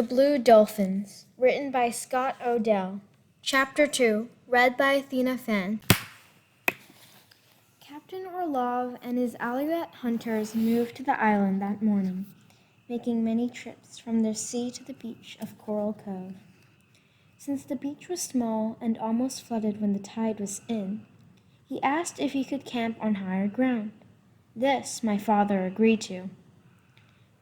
The Blue Dolphins, written by Scott Odell. Chapter 2, read by Athena Phan. Captain Orlov and his Alouette hunters moved to the island that morning, making many trips from their sea to the beach of Coral Cove. Since the beach was small and almost flooded when the tide was in, he asked if he could camp on higher ground. This my father agreed to.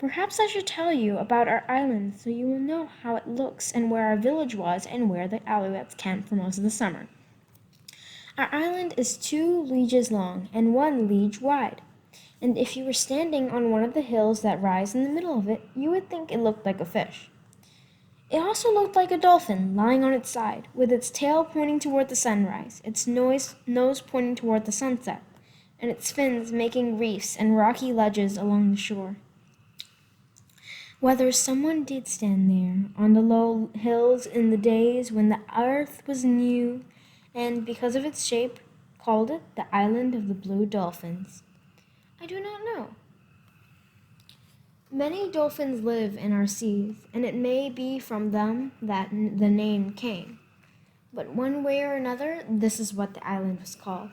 Perhaps I should tell you about our island so you will know how it looks and where our village was and where the Alouettes camped for most of the summer. Our island is 2 leagues long and 1 league wide, and if you were standing on one of the hills that rise in the middle of it, you would think it looked like a fish. It also looked like a dolphin lying on its side, with its tail pointing toward the sunrise, its nose pointing toward the sunset, and its fins making reefs and rocky ledges along the shore. Whether someone did stand there on the low hills in the days when the earth was new, and because of its shape, called it the Island of the Blue Dolphins, I do not know. Many dolphins live in our seas, and it may be from them that the name came. But one way or another, this is what the island was called.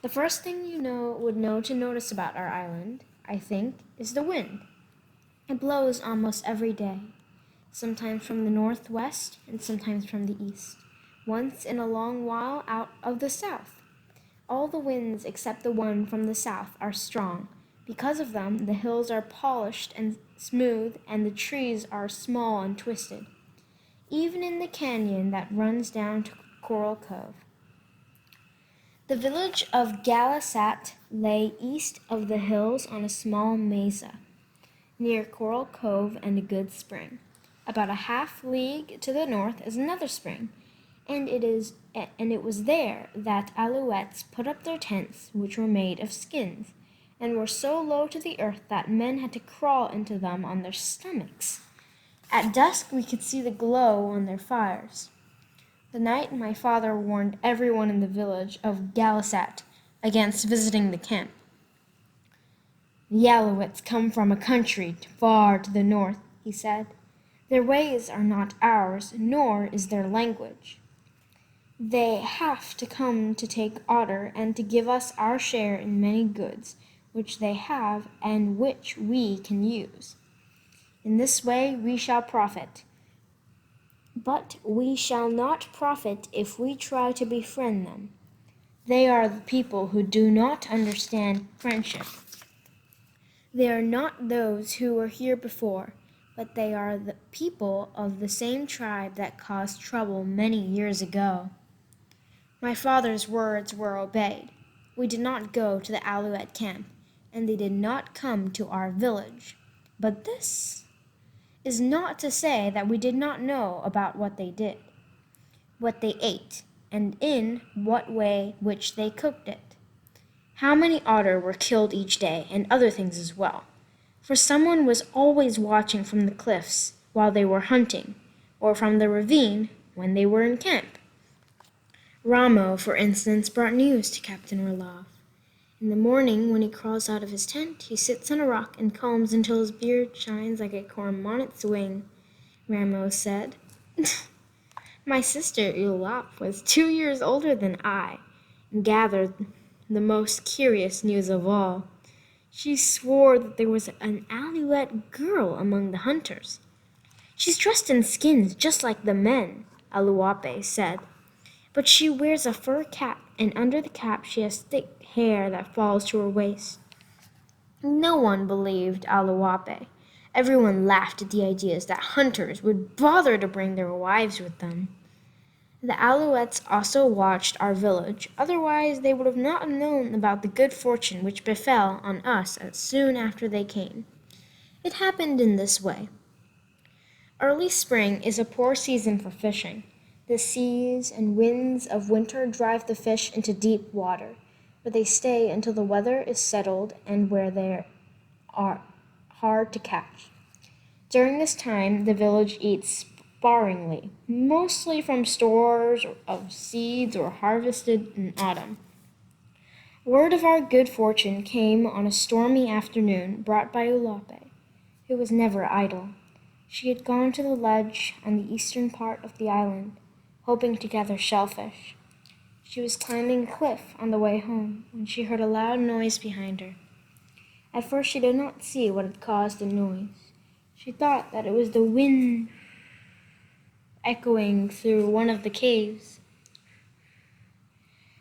The first thing you would know to notice about our island, I think, is the wind. It blows almost every day, sometimes from the northwest and sometimes from the east, once in a long while out of the south. All the winds except the one from the south are strong. Because of them, the hills are polished and smooth, and the trees are small and twisted, even in the canyon that runs down to Coral Cove. The village of Galasat lay east of the hills on a small mesa, near Coral Cove and a good spring. About a half league to the north is another spring, and it was there that Alouettes put up their tents, which were made of skins, and were so low to the earth that men had to crawl into them on their stomachs. At dusk we could see the glow on their fires. The night my father warned everyone in the village of Galasat against visiting the camp. The Alouettes come from a country far to the north, he said. Their ways are not ours, nor is their language. They have to come to take otter and to give us our share in many goods, which they have and which we can use. In this way we shall profit. But we shall not profit if we try to befriend them. They are the people who do not understand friendship. They are not those who were here before, but they are the people of the same tribe that caused trouble many years ago. My father's words were obeyed. We did not go to the Alouette camp, and they did not come to our village. But this is not to say that we did not know about what they did, what they ate, and in what way which they cooked it. How many otter were killed each day, and other things as well. For someone was always watching from the cliffs while they were hunting, or from the ravine when they were in camp. Ramo, for instance, brought news to Captain Orlov. In the morning, when he crawls out of his tent, he sits on a rock and combs until his beard shines like a cormorant's wing, Ramo said. My sister Ulop was 2 years older than I, and gathered the most curious news of all. She swore that there was an Alouette girl among the hunters. She's dressed in skins just like the men, Alouape said. But she wears a fur cap, and under the cap she has thick hair that falls to her waist. No one believed Alouape. Everyone laughed at the ideas that hunters would bother to bring their wives with them. The Alouettes also watched our village, otherwise they would have not known about the good fortune which befell on us as soon after they came. It happened in this way. Early spring is a poor season for fishing. The seas and winds of winter drive the fish into deep water, where they stay until the weather is settled and where they are hard to catch. During this time, the village eats sparingly, mostly from stores of seeds or harvested in autumn. Word of our good fortune came on a stormy afternoon brought by Ulape, who was never idle. She had gone to the ledge on the eastern part of the island, hoping to gather shellfish. She was climbing a cliff on the way home when she heard a loud noise behind her. At first she did not see what had caused the noise. She thought that it was the wind echoing through one of the caves,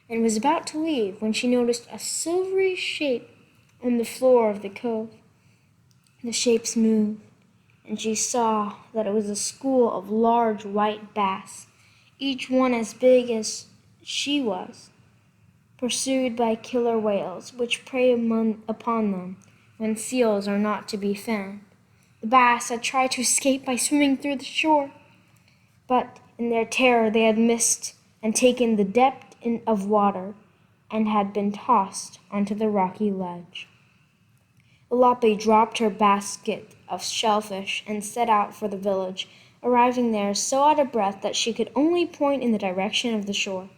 and was about to leave when she noticed a silvery shape on the floor of the cove. The shapes moved, and she saw that it was a school of large white bass, each one as big as she was, pursued by killer whales, which prey upon them when seals are not to be found. The bass had tried to escape by swimming through the shore, but in their terror they had missed and taken the depth of water and had been tossed onto the rocky ledge. Ulapi dropped her basket of shellfish and set out for the village, arriving there so out of breath that she could only point in the direction of the shore.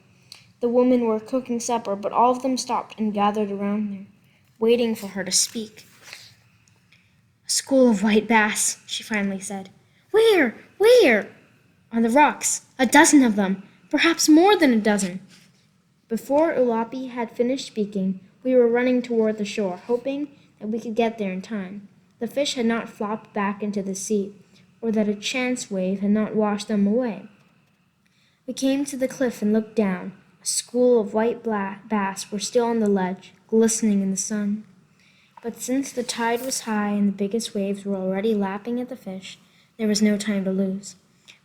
The women were cooking supper, but all of them stopped and gathered around her, waiting for her to speak. "A school of white bass," she finally said. "Where? Where?" "On the rocks. 12 of them. Perhaps more than 12. Before Ulapi had finished speaking, we were running toward the shore, hoping that we could get there in time. The fish had not flopped back into the sea, or that a chance wave had not washed them away. We came to the cliff and looked down. A school of white bass were still on the ledge, glistening in the sun. But since the tide was high and the biggest waves were already lapping at the fish, there was no time to lose.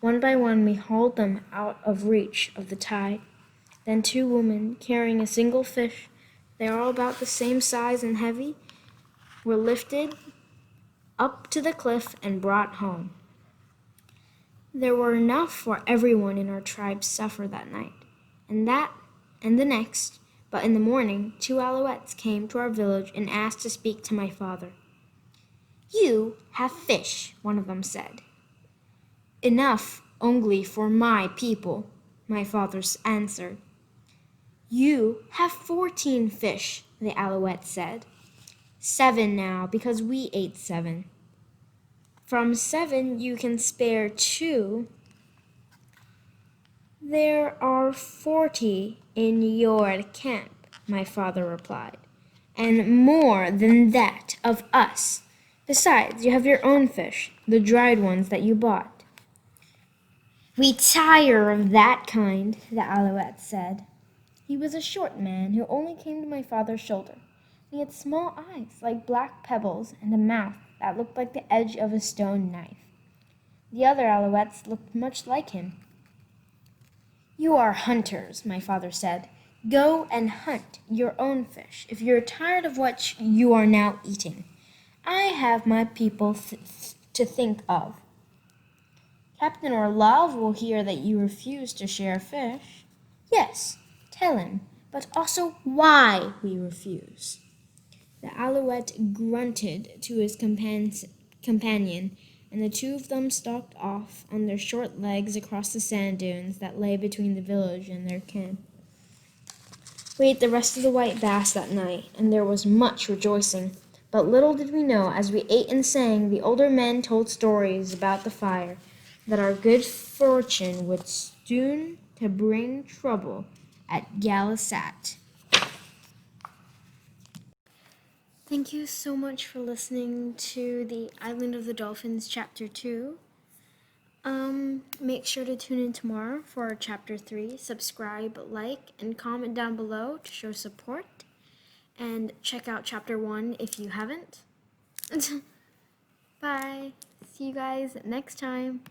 One by one we hauled them out of reach of the tide. Then 2 women, carrying a single fish, they are all about the same size and heavy, were lifted up to the cliff and brought home. There were enough for everyone in our tribe to suffer that night, and the next, but in the morning 2 alouettes came to our village and asked to speak to my father. "You have fish," one of them said. "Enough only for my people," my father answered. "You have 14 fish," the alouette said. 7 now, because we ate 7. "From 7 you can spare 2. "There are 40 in your camp," my father replied, "and more than that of us. Besides, you have your own fish, the dried ones that you bought." "We tire of that kind," the alouette said. He was a short man who only came to my father's shoulder. He had small eyes like black pebbles and a mouth that looked like the edge of a stone knife. The other alouettes looked much like him. "You are hunters," my father said. "Go and hunt your own fish if you're tired of what you are now eating. I have my people to think of. Captain Orlov will hear that you refuse to share fish. Yes, tell him, but also why we refuse." The alouette grunted to his companion, and the 2 of them stalked off on their short legs across the sand dunes that lay between the village and their camp. We ate the rest of the white bass that night, and there was much rejoicing. But little did we know, as we ate and sang, the older men told stories about the fire, that our good fortune would soon to bring trouble at Galasat. Thank you so much for listening to the Island of the Dolphins Chapter 2. Make sure to tune in tomorrow for Chapter 3. Subscribe, like, and comment down below to show support. And check out Chapter 1 if you haven't. Bye. See you guys next time.